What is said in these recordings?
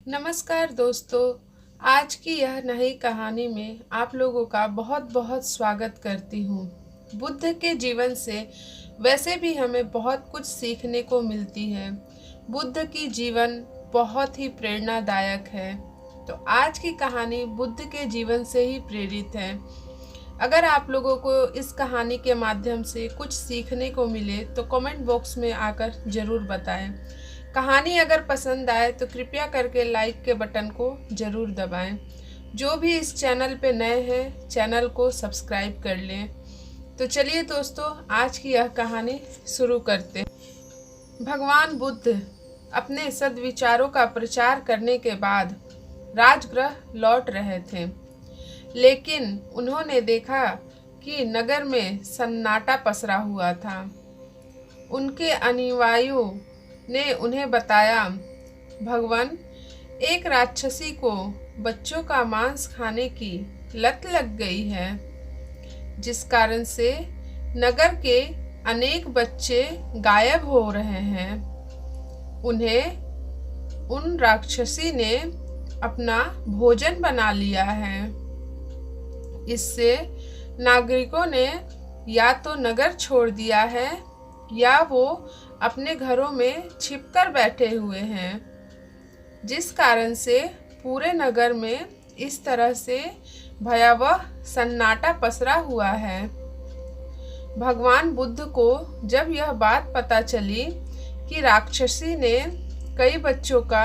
नमस्कार दोस्तों। आज की यह नई कहानी में आप लोगों का बहुत बहुत स्वागत करती हूँ। बुद्ध के जीवन से वैसे भी हमें बहुत कुछ सीखने को मिलती है। बुद्ध की जीवन बहुत ही प्रेरणादायक है। तो आज की कहानी बुद्ध के जीवन से ही प्रेरित है। अगर आप लोगों को इस कहानी के माध्यम से कुछ सीखने को मिले तो कमेंट बॉक्स में आकर ज़रूर बताएं। कहानी अगर पसंद आए तो कृपया करके लाइक के बटन को ज़रूर दबाएं। जो भी इस चैनल पे नए हैं चैनल को सब्सक्राइब कर लें। तो चलिए दोस्तों, आज की यह कहानी शुरू करते हैं। भगवान बुद्ध अपने सद्विचारों का प्रचार करने के बाद राजगृह लौट रहे थे, लेकिन उन्होंने देखा कि नगर में सन्नाटा पसरा हुआ था। उनके अनुयायियों ने उन्हें बताया, भगवान, एक राक्षसी को बच्चों का मांस खाने की लत लग गई है, जिस कारण से नगर के अनेक बच्चे गायब हो रहे हैं। उन राक्षसी ने अपना भोजन बना लिया है। इससे नागरिकों ने या तो नगर छोड़ दिया है या वो अपने घरों में छिपकर बैठे हुए हैं, जिस कारण से पूरे नगर में इस तरह से भयावह सन्नाटा पसरा हुआ है। भगवान बुद्ध को जब यह बात पता चली कि राक्षसी ने कई बच्चों का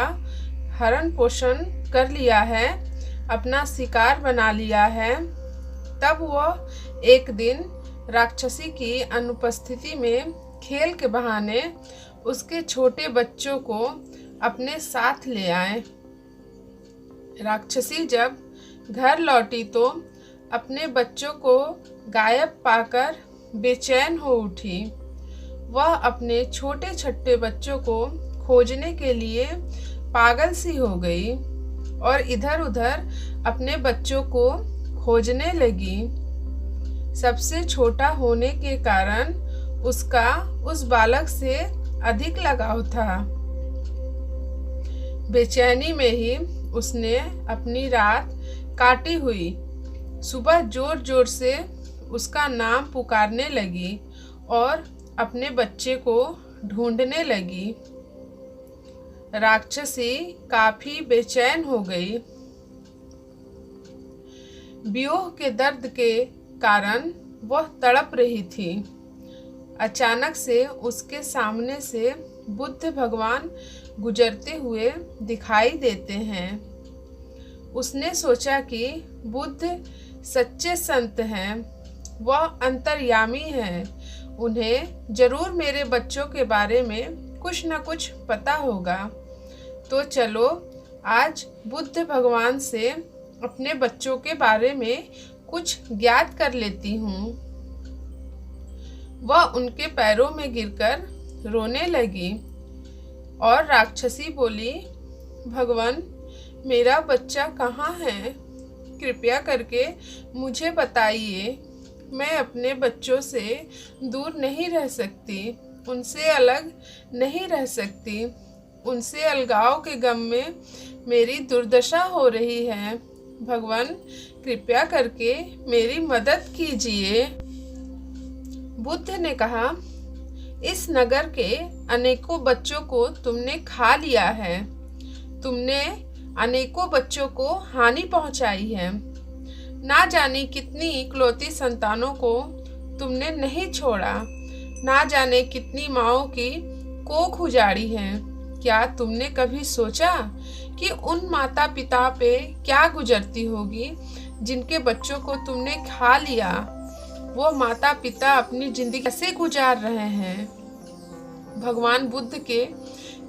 हरण पोषण कर लिया है, अपना शिकार बना लिया है, तब वह एक दिन राक्षसी की अनुपस्थिति में खेल के बहाने उसके छोटे बच्चों को अपने साथ ले आए। राक्षसी जब घर लौटी तो अपने बच्चों को गायब पाकर बेचैन हो उठी। वह अपने छोटे छोटे बच्चों को खोजने के लिए पागल सी हो गई और इधर उधर अपने बच्चों को खोजने लगी। सबसे छोटा होने के कारण उसका उस बालक से अधिक लगाव था। बेचैनी में ही उसने अपनी रात काटी हुई। सुबह जोर जोर से उसका नाम पुकारने लगी और अपने बच्चे को ढूंढने लगी। राक्षसी काफी बेचैन हो गई। वियोग के दर्द के कारण वह तड़प रही थी। अचानक से उसके सामने से बुद्ध भगवान गुजरते हुए दिखाई देते हैं। उसने सोचा कि बुद्ध सच्चे संत हैं, वह अंतर्यामी हैं, उन्हें जरूर मेरे बच्चों के बारे में कुछ न कुछ पता होगा। तो चलो आज बुद्ध भगवान से अपने बच्चों के बारे में कुछ ज्ञात कर लेती हूँ। वह उनके पैरों में गिरकर रोने लगी और राक्षसी बोली, भगवान, मेरा बच्चा कहाँ है? कृपया करके मुझे बताइए। मैं अपने बच्चों से दूर नहीं रह सकती, उनसे अलग नहीं रह सकती। उनसे अलगाव के गम में मेरी दुर्दशा हो रही है। भगवान, कृपया करके मेरी मदद कीजिए। बुद्ध ने कहा, इस नगर के अनेकों बच्चों को तुमने खा लिया है। तुमने अनेकों बच्चों को हानि पहुंचाई है। ना जाने कितनी इकलौती संतानों को तुमने नहीं छोड़ा। ना जाने कितनी माँओं की कोख उजाड़ी है। क्या तुमने कभी सोचा कि उन माता पिता पे क्या गुजरती होगी जिनके बच्चों को तुमने खा लिया? वो माता पिता अपनी जिंदगी कैसे गुजार रहे हैं? भगवान बुद्ध के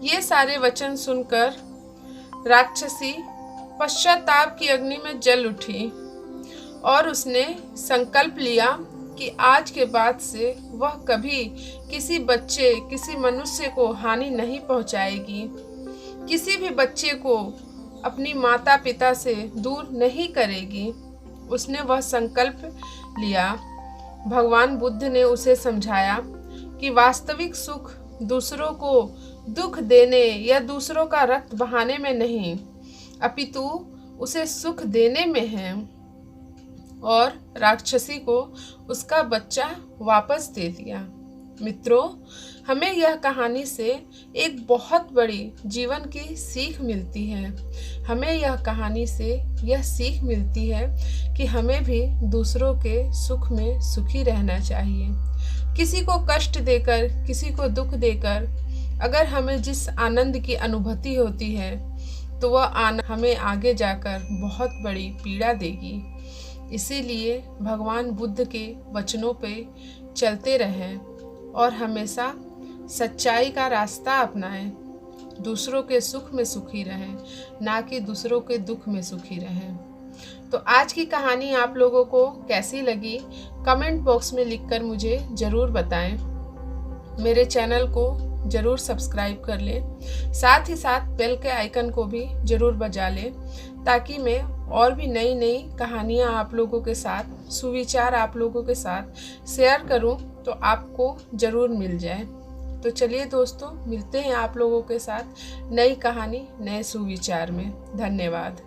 ये सारे वचन सुनकर राक्षसी पश्चाताप की अग्नि में जल उठी और उसने संकल्प लिया कि आज के बाद से वह कभी किसी बच्चे, किसी मनुष्य को हानि नहीं पहुंचाएगी। किसी भी बच्चे को अपनी माता पिता से दूर नहीं करेगी। उसने वह संकल्प लिया। भगवान बुद्ध ने उसे समझाया कि वास्तविक सुख दूसरों को दुख देने या दूसरों का रक्त बहाने में नहीं, अपितु उसे सुख देने में है और राक्षसी को उसका बच्चा वापस दे दिया। मित्रों, हमें यह कहानी से एक बहुत बड़ी जीवन की सीख मिलती है। हमें यह कहानी से यह सीख मिलती है कि हमें भी दूसरों के सुख में सुखी रहना चाहिए। किसी को कष्ट देकर, किसी को दुख देकर अगर हमें जिस आनंद की अनुभूति होती है तो वह आनंद हमें आगे जाकर बहुत बड़ी पीड़ा देगी। इसीलिए भगवान बुद्ध के वचनों पे चलते रहें और हमेशा सच्चाई का रास्ता अपनाएं। दूसरों के सुख में सुखी रहें, ना कि दूसरों के दुख में सुखी रहें। तो आज की कहानी आप लोगों को कैसी लगी कमेंट बॉक्स में लिखकर मुझे ज़रूर बताएं। मेरे चैनल को ज़रूर सब्सक्राइब कर लें, साथ ही साथ बेल के आइकन को भी ज़रूर बजा लें, ताकि मैं और भी नई नई कहानियाँ आप लोगों के साथ, सुविचार आप लोगों के साथ शेयर करूं तो आपको ज़रूर मिल जाए। तो चलिए दोस्तों, मिलते हैं आप लोगों के साथ नई कहानी, नए सुविचार में। धन्यवाद।